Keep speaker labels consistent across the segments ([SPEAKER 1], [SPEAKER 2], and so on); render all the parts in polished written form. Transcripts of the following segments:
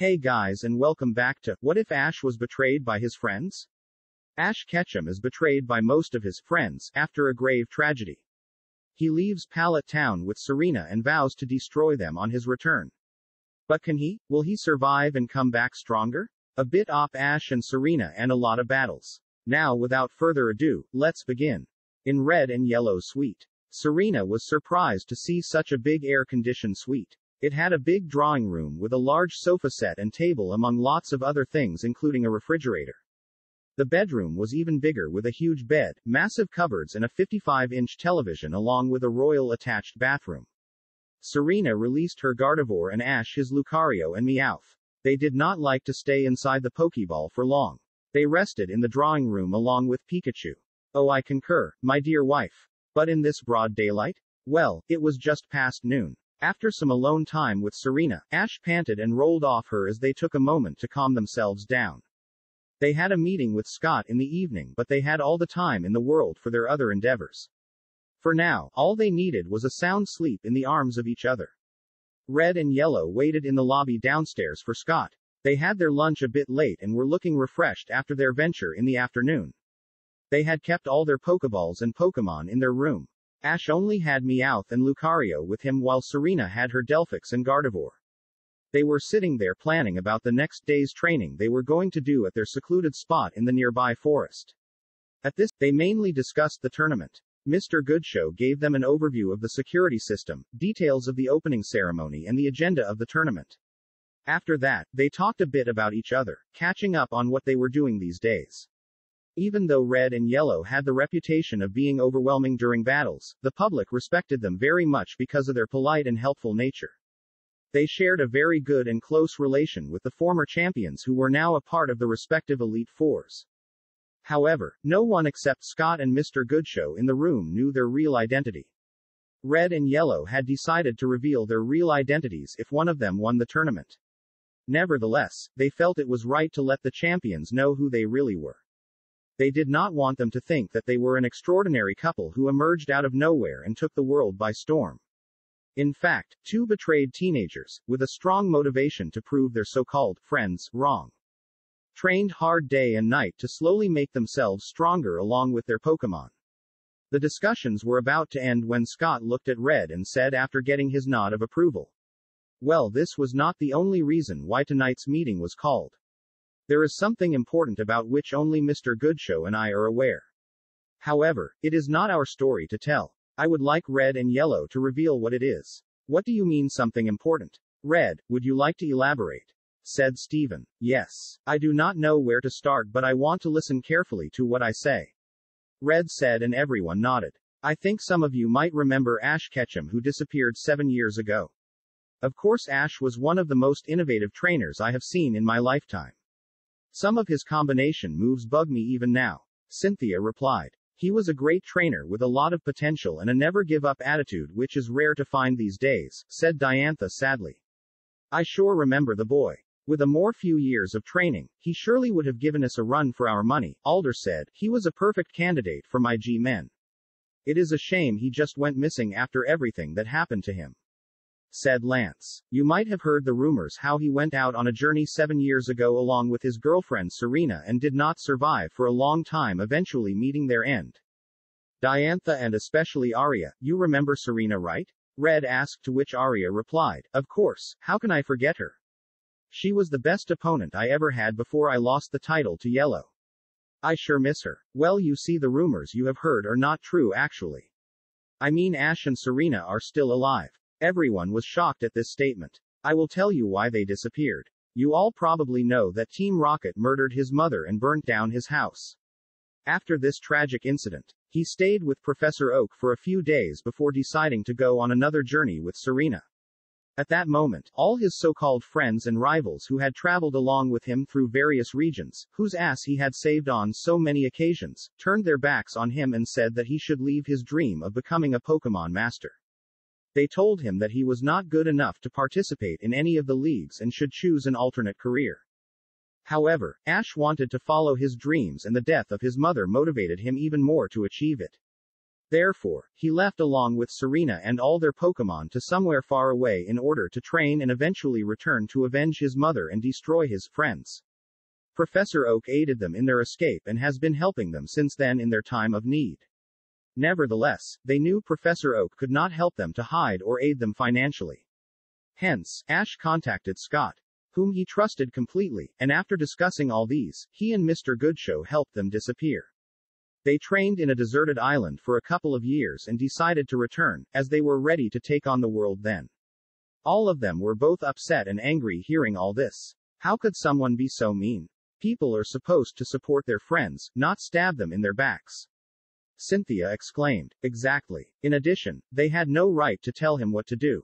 [SPEAKER 1] Hey guys, and welcome back to What If Ash Was Betrayed by His Friends? Ashketchum is betrayed by most of his friends after a grave tragedy. He leaves Pallet Town with Serena and vows to destroy them on his return. But can he? Will he survive and come back stronger? A bit op Ash and Serena and a lot of battles. Now without further ado, let's begin. In Red and Yellow Suite. Serena was surprised to see such a big air-conditioned suite. It had a big drawing room with a large sofa set and table among lots of other things including a refrigerator. The bedroom was even bigger with a huge bed, massive cupboards and a 55-inch television along with a royal attached bathroom. Serena released her Gardevoir and Ash his Lucario and Meowth. They did not like to stay inside the Pokeball for long. They rested in the drawing room along with Pikachu. Oh, I concur, my dear wife. But in this broad daylight? Well, it was just past noon. After some alone time with Serena, Ash panted and rolled off her as they took a moment to calm themselves down. They had a meeting with Scott in the evening, but they had all the time in the world for their other endeavors. For now, all they needed was a sound sleep in the arms of each other. Red and Yellow waited in the lobby downstairs for Scott. They had their lunch a bit late and were looking refreshed after their venture in the afternoon. They had kept all their Pokeballs and Pokemon in their room. Ash only had Meowth and Lucario with him while Serena had her Delphix and Gardevoir. They were sitting there planning about the next day's training they were going to do at their secluded spot in the nearby forest. At this, they mainly discussed the tournament. Mr. Goodshow gave them an overview of the security system, details of the opening ceremony and the agenda of the tournament. After that, they talked a bit about each other, catching up on what they were doing these days. Even though Red and Yellow had the reputation of being overwhelming during battles, the public respected them very much because of their polite and helpful nature. They shared a very good and close relation with the former champions who were now a part of the respective Elite Fours. However, no one except Scott and Mr. Goodshow in the room knew their real identity. Red and Yellow had decided to reveal their real identities if one of them won the tournament. Nevertheless, they felt it was right to let the champions know who they really were. They did not want them to think that they were an extraordinary couple who emerged out of nowhere and took the world by storm. In fact, two betrayed teenagers, with a strong motivation to prove their so-called friends wrong. Trained hard day and night to slowly make themselves stronger along with their Pokemon. The discussions were about to end when Scott looked at Red and said after getting his nod of approval. Well, this was not the only reason why tonight's meeting was called. There is something important about which only Mr. Goodshow and I are aware. However, it is not our story to tell. I would like Red and Yellow to reveal what it is. What do you mean something important? Red, would you like to elaborate? Said Stephen. Yes. I do not know where to start, but I want to listen carefully to what I say. Red said, and everyone nodded. I think some of you might remember Ashketchum, who disappeared 7 years ago. Of course, Ash was one of the most innovative trainers I have seen in my lifetime. Some of his combination moves bug me even now. Cynthia replied. He was a great trainer with a lot of potential and a never-give-up attitude, which is rare to find these days, said Diantha sadly. I sure remember the boy. With a more few years of training, he surely would have given us a run for our money, Alder said. He was a perfect candidate for my G-men. It is a shame he just went missing after everything that happened to him, said Lance. You might have heard the rumors how he went out on a journey 7 years ago along with his girlfriend Serena and did not survive for a long time, eventually meeting their end. Diantha and especially Arya, you remember Serena, right? Red asked, to which Arya replied, of course, how can I forget her? She was the best opponent I ever had before I lost the title to Yellow. I sure miss her. Well, you see, the rumors you have heard are not true actually. I mean, Ash and Serena are still alive. Everyone was shocked at this statement. I will tell you why they disappeared. You all probably know that Team Rocket murdered his mother and burnt down his house. After this tragic incident, he stayed with Professor Oak for a few days before deciding to go on another journey with Serena. At that moment, all his so-called friends and rivals who had traveled along with him through various regions, whose ass he had saved on so many occasions, turned their backs on him and said that he should leave his dream of becoming a Pokemon master. They told him that he was not good enough to participate in any of the leagues and should choose an alternate career. However, Ash wanted to follow his dreams, and the death of his mother motivated him even more to achieve it. Therefore, he left along with Serena and all their Pokemon to somewhere far away in order to train and eventually return to avenge his mother and destroy his friends. Professor Oak aided them in their escape and has been helping them since then in their time of need. Nevertheless, they knew Professor Oak could not help them to hide or aid them financially. Hence, Ash contacted Scott, whom he trusted completely, and after discussing all these, he and Mr. Goodshow helped them disappear. They trained in a deserted island for a couple of years and decided to return, as they were ready to take on the world then. All of them were both upset and angry hearing all this. How could someone be so mean? People are supposed to support their friends, not stab them in their backs. Cynthia exclaimed. Exactly. In addition, they had no right to tell him what to do.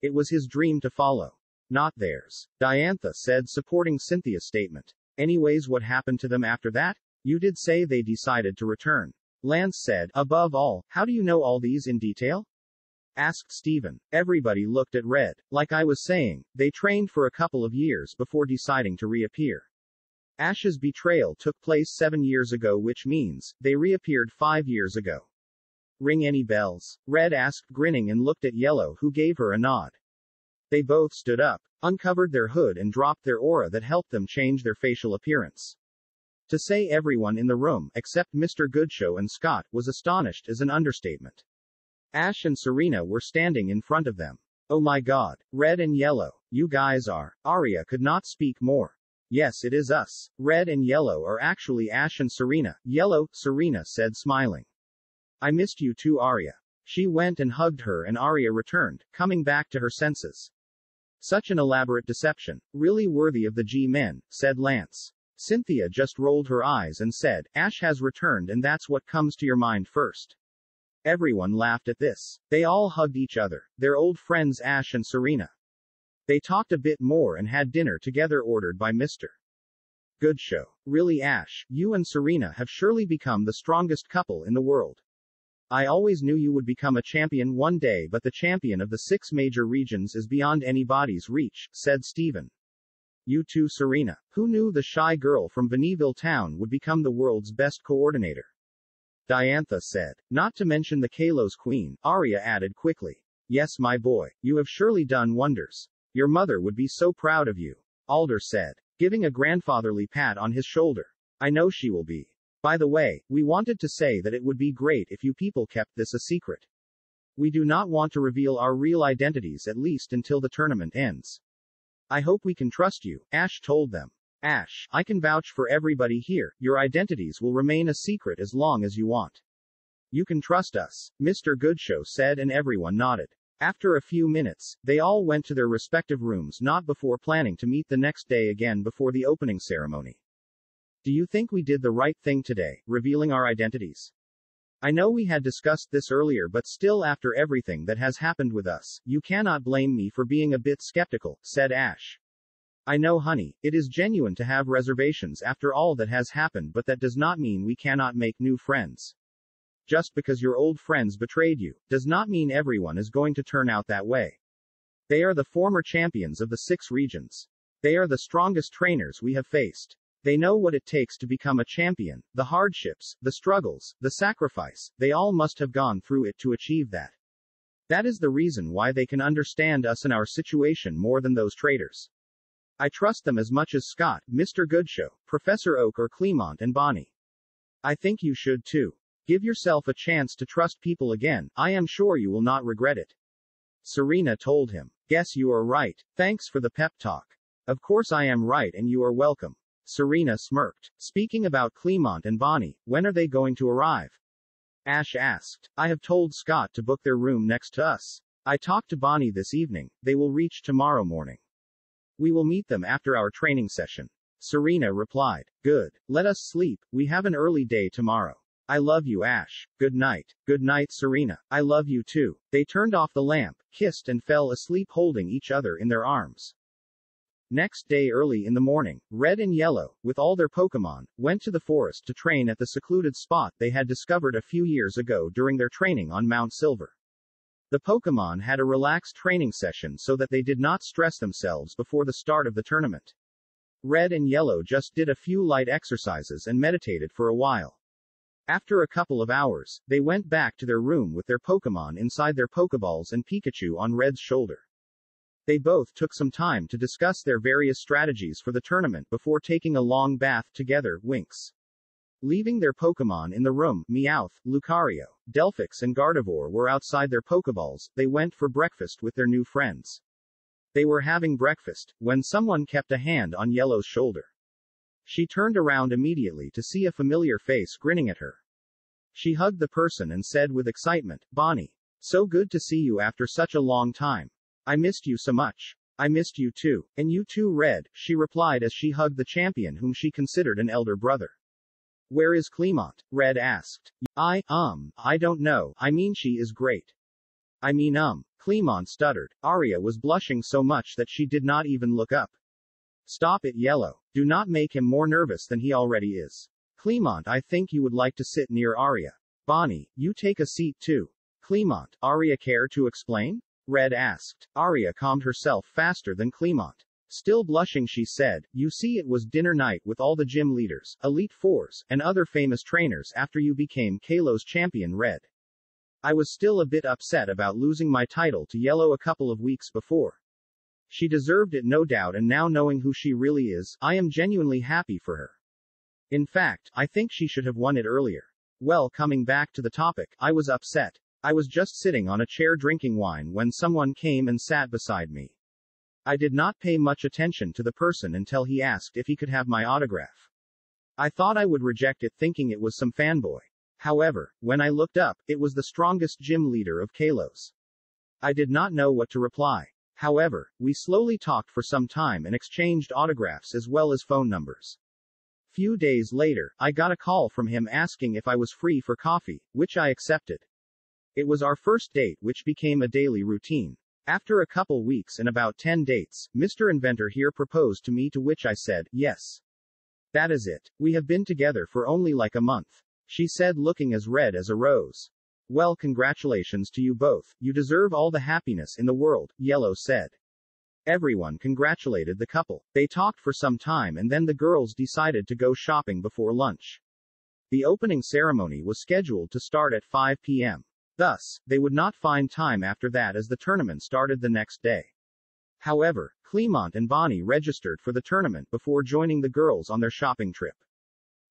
[SPEAKER 1] It was his dream to follow, not theirs. Diantha said, supporting Cynthia's statement. Anyways, what happened to them after that? You did say they decided to return. Lance said, above all, how do you know all these in detail? Asked Stephen. Everybody looked at Red. Like I was saying, they trained for a couple of years before deciding to reappear. Ash's betrayal took place 7 years ago, which means, they reappeared 5 years ago. Ring any bells? Red asked, grinning, and looked at Yellow, who gave her a nod. They both stood up, uncovered their hood and dropped their aura that helped them change their facial appearance. To say everyone in the room, except Mr. Goodshow and Scott, was astonished is an understatement. Ash and Serena were standing in front of them. Oh my god, Red and Yellow, you guys are. Arya could not speak more. Yes, it is us. Red and Yellow are actually Ash and Serena. Yellow, Serena said, smiling. I missed you too, Arya. She went and hugged her and Arya returned, coming back to her senses. Such an elaborate deception. Really worthy of the G-men, said Lance. Cynthia just rolled her eyes and said, Ash has returned and that's what comes to your mind first. Everyone laughed at this. They all hugged each other, their old friends Ash and Serena. They talked a bit more and had dinner together ordered by Mr. Goodshow. Really, Ash, you and Serena have surely become the strongest couple in the world. I always knew you would become a champion one day, but the champion of the 6 major regions is beyond anybody's reach, said Stephen. You too, Serena. Who knew the shy girl from Vaniville Town would become the world's best coordinator? Diantha said. Not to mention the Kalos Queen, Arya added quickly. Yes, my boy, you have surely done wonders. Your mother would be so proud of you. Alder said, giving a grandfatherly pat on his shoulder. I know she will be. By the way, we wanted to say that it would be great if you people kept this a secret. We do not want to reveal our real identities, at least until the tournament ends. I hope we can trust you, Ash told them. Ash, I can vouch for everybody here, your identities will remain a secret as long as you want. You can trust us, Mr. Goodshow said, and everyone nodded. After a few minutes, they all went to their respective rooms, not before planning to meet the next day again before the opening ceremony. Do you think we did the right thing today, revealing our identities? I know we had discussed this earlier, but still, after everything that has happened with us, you cannot blame me for being a bit skeptical, said Ash. I know, honey, it is genuine to have reservations after all that has happened, but that does not mean we cannot make new friends. Just because your old friends betrayed you, does not mean everyone is going to turn out that way. They are the former champions of the 6 regions. They are the strongest trainers we have faced. They know what it takes to become a champion, the hardships, the struggles, the sacrifice, they all must have gone through it to achieve that. That is the reason why they can understand us and our situation more than those traitors. I trust them as much as Scott, Mr. Goodshow, Professor Oak, or Clemont and Bonnie. I think you should too. Give yourself a chance to trust people again, I am sure you will not regret it. Serena told him. Guess you are right. Thanks for the pep talk. Of course I am right and you are welcome. Serena smirked. Speaking about Clemont and Bonnie, when are they going to arrive? Ash asked. I have told Scott to book their room next to us. I talked to Bonnie this evening. They will reach tomorrow morning. We will meet them after our training session. Serena replied. Good. Let us sleep. We have an early day tomorrow. I love you, Ash. Good night. Good night, Serena. I love you too. They turned off the lamp, kissed and fell asleep holding each other in their arms. Next day early in the morning, Red and Yellow, with all their Pokemon, went to the forest to train at the secluded spot they had discovered a few years ago during their training on Mount Silver. The Pokemon had a relaxed training session so that they did not stress themselves before the start of the tournament. Red and Yellow just did a few light exercises and meditated for a while. After a couple of hours, they went back to their room with their Pokemon inside their Pokeballs and Pikachu on Red's shoulder. They both took some time to discuss their various strategies for the tournament before taking a long bath together, winks. Leaving their Pokemon in the room, Meowth, Lucario, Delphix and Gardevoir were outside their Pokeballs. They went for breakfast with their new friends. They were having breakfast, when someone kept a hand on Yellow's shoulder. She turned around immediately to see a familiar face grinning at her. She hugged the person and said with excitement, "Bonnie. So good to see you after such a long time. I missed you so much." "I missed you too. And you too, Red," she replied as she hugged the champion whom she considered an elder brother. "Where is Clemont?" Red asked. I don't know. I mean, she is great." Clemont stuttered. Arya was blushing so much that she did not even look up. "Stop it, Yellow. Do not make him more nervous than he already is. Clemont, I think you would like to sit near Arya. Bonnie, you take a seat too." "Clemont, Arya care to explain?" Red asked. Arya calmed herself faster than Clemont. Still blushing, she said, "You see, it was dinner night with all the gym leaders, Elite Fours, and other famous trainers after you became Kalo's champion, Red. I was still a bit upset about losing my title to Yellow a couple of weeks before. She deserved it no doubt, and now knowing who she really is, I am genuinely happy for her. In fact, I think she should have won it earlier. Well, coming back to the topic, I was upset. I was just sitting on a chair drinking wine when someone came and sat beside me. I did not pay much attention to the person until he asked if he could have my autograph. I thought I would reject it, thinking it was some fanboy. However, when I looked up, it was the strongest gym leader of Kalos. I did not know what to reply. However, we slowly talked for some time and exchanged autographs as well as phone numbers. Few days later, I got a call from him asking if I was free for coffee, which I accepted. It was our first date, which became a daily routine. After a couple weeks and about 10 dates, Mr. Inventor here proposed to me, to which I said, yes. That is it. We have been together for only like a month. She said, looking as red as a rose. Well, congratulations to you both. You deserve all the happiness in the world, Yellow said. Everyone congratulated the couple. They talked for some time and then the girls decided to go shopping before lunch. The opening ceremony was scheduled to start at 5 p.m. Thus, they would not find time after that as the tournament started the next day. However, Clemont and Bonnie registered for the tournament before joining the girls on their shopping trip.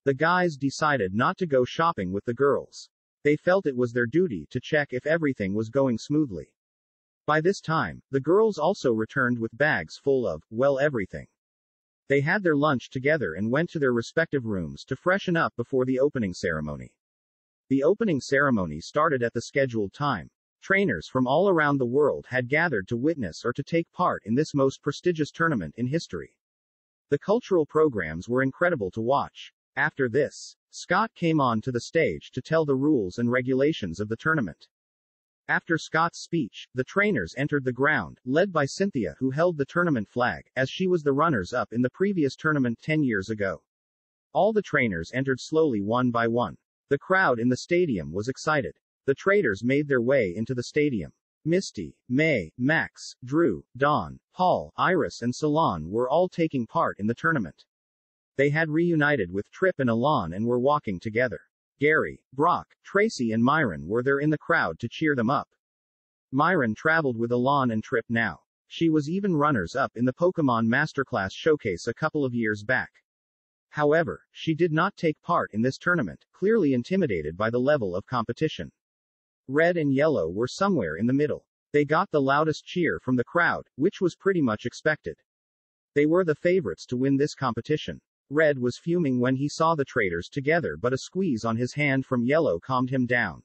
[SPEAKER 1] The guys decided not to go shopping with the girls. They felt it was their duty to check if everything was going smoothly. By this time, the girls also returned with bags full of, well, everything. They had their lunch together and went to their respective rooms to freshen up before the opening ceremony. The opening ceremony started at the scheduled time. Trainers from all around the world had gathered to witness or to take part in this most prestigious tournament in history. The cultural programs were incredible to watch. After this, Scott came on to the stage to tell the rules and regulations of the tournament. After Scott's speech, the trainers entered the ground, led by Cynthia, who held the tournament flag, as she was the runners-up in the previous tournament 10 years ago. All the trainers entered slowly one by one. The crowd in the stadium was excited. The traders made their way into the stadium. Misty, May, Max, Drew, Dawn, Paul, Iris and Salon were all taking part in the tournament. They had reunited with Trip and Alon and were walking together. Gary, Brock, Tracy and Myron were there in the crowd to cheer them up. Myron traveled with Alon and Trip now. She was even runners-up in the Pokemon Masterclass Showcase a couple of years back. However, she did not take part in this tournament, clearly intimidated by the level of competition. Red and Yellow were somewhere in the middle. They got the loudest cheer from the crowd, which was pretty much expected. They were the favorites to win this competition. Red was fuming when he saw the traders together, but a squeeze on his hand from Yellow calmed him down.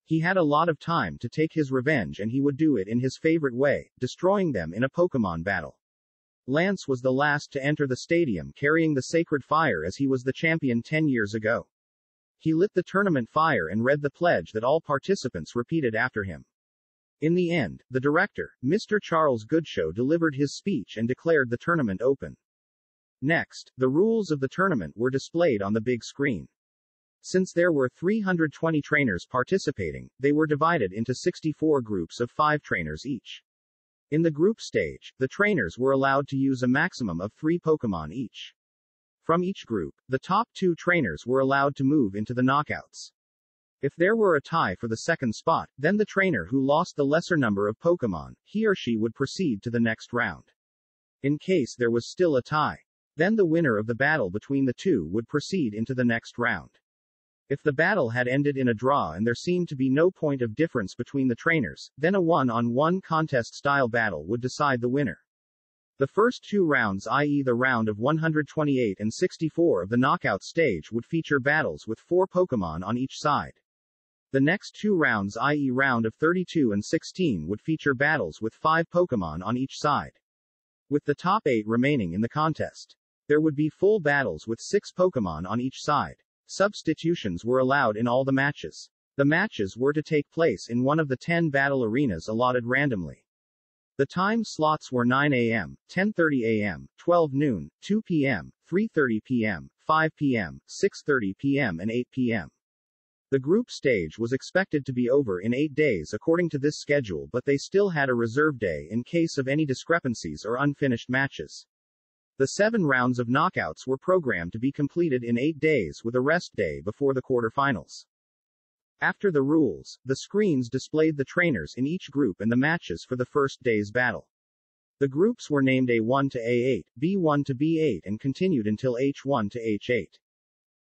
[SPEAKER 1] He had a lot of time to take his revenge and he would do it in his favorite way, destroying them in a Pokemon battle. Lance was the last to enter the stadium carrying the sacred fire as he was the champion 10 years ago. He lit the tournament fire and read the pledge that all participants repeated after him. In the end, the director, Mr. Charles Goodshow, delivered his speech and declared the tournament open. Next, the rules of the tournament were displayed on the big screen. Since there were 320 trainers participating, they were divided into 64 groups of 5 trainers each. In the group stage, the trainers were allowed to use a maximum of 3 Pokemon each. From each group, the top 2 trainers were allowed to move into the knockouts. If there were a tie for the second spot, then the trainer who lost the lesser number of Pokémon, he or she would proceed to the next round. In case there was still a tie, then the winner of the battle between the two would proceed into the next round. If the battle had ended in a draw and there seemed to be no point of difference between the trainers, then a one-on-one contest-style battle would decide the winner. The first 2 rounds, i.e. the round of 128 and 64 of the knockout stage, would feature battles with 4 Pokémon on each side. The next 2 rounds, i.e. round of 32 and 16, would feature battles with 5 Pokémon on each side. With the top 8 remaining in the contest, there would be full battles with 6 Pokémon on each side. Substitutions were allowed in all the matches. The matches were to take place in one of the 10 battle arenas allotted randomly. The time slots were 9 a.m., 10:30 a.m., 12 noon, 2 p.m., 3:30 p.m., 5 p.m., 6:30 p.m. and 8 p.m. The group stage was expected to be over in 8 days according to this schedule, but they still had a reserve day in case of any discrepancies or unfinished matches. The 7 rounds of knockouts were programmed to be completed in 8 days with a rest day before the quarterfinals. After the rules, the screens displayed the trainers in each group and the matches for the first day's battle. The groups were named A1 to A8, B1 to B8 and continued until H1 to H8.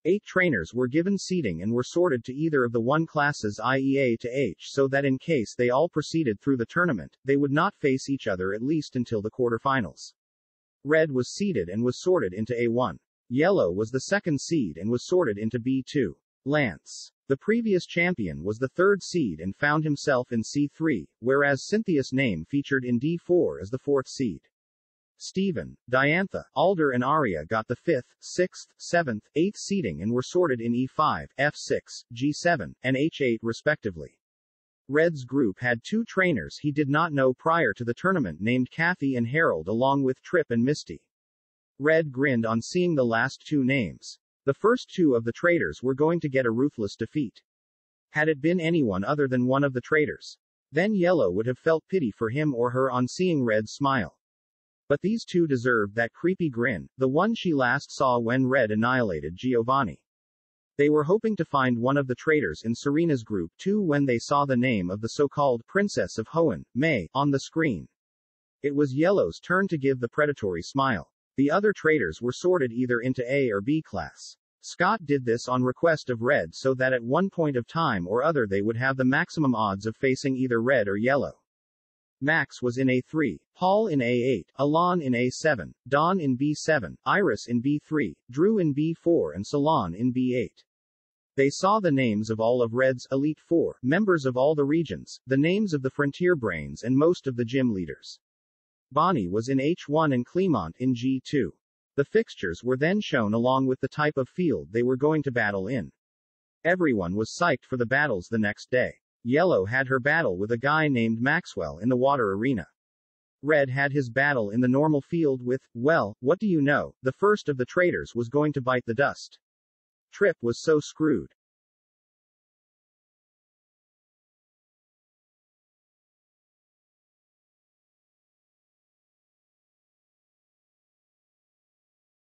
[SPEAKER 1] 8 trainers were given seeding and were sorted to either of the 1 classes, i.e. A to H, so that in case they all proceeded through the tournament, they would not face each other at least until the quarterfinals. Red was seeded and was sorted into A1. Yellow was the second seed and was sorted into B2. Lance, the previous champion, was the 3rd seed and found himself in C3, whereas Cynthia's name featured in D4 as the 4th seed. Stephen, Diantha, Alder and Arya got the 5th, 6th, 7th, 8th seeding and were sorted in E5, F6, G7, and H8 respectively. Red's group had 2 trainers he did not know prior to the tournament named Kathy and Harold along with Trip and Misty. Red grinned on seeing the last 2 names. The first 2 of the traitors were going to get a ruthless defeat. Had it been anyone other than one of the traitors, then Yellow would have felt pity for him or her on seeing Red's smile. But these 2 deserved that creepy grin, the one she last saw when Red annihilated Giovanni. They were hoping to find one of the traitors in Serena's group too when they saw the name of the so-called Princess of Hoenn, May, on the screen. It was Yellow's turn to give the predatory smile. The other traitors were sorted either into A or B class. Scott did this on request of Red so that at one point of time or other they would have the maximum odds of facing either Red or Yellow. Max was in A3, Paul in A8, Alon in A7, Dawn in B7, Iris in B3, Drew in B4 and Salon in B8. They saw the names of all of Red's Elite Four, members of all the regions, the names of the Frontier Brains and most of the gym leaders. Bonnie was in H1 and Clement in G2. The fixtures were then shown along with the type of field they were going to battle in. Everyone was psyched for the battles the next day. Yellow had her battle with a guy named Maxwell in the water arena. Red had his battle in the normal field with, well, what do you know, the first of the traitors was going to bite the dust. Trip was so screwed.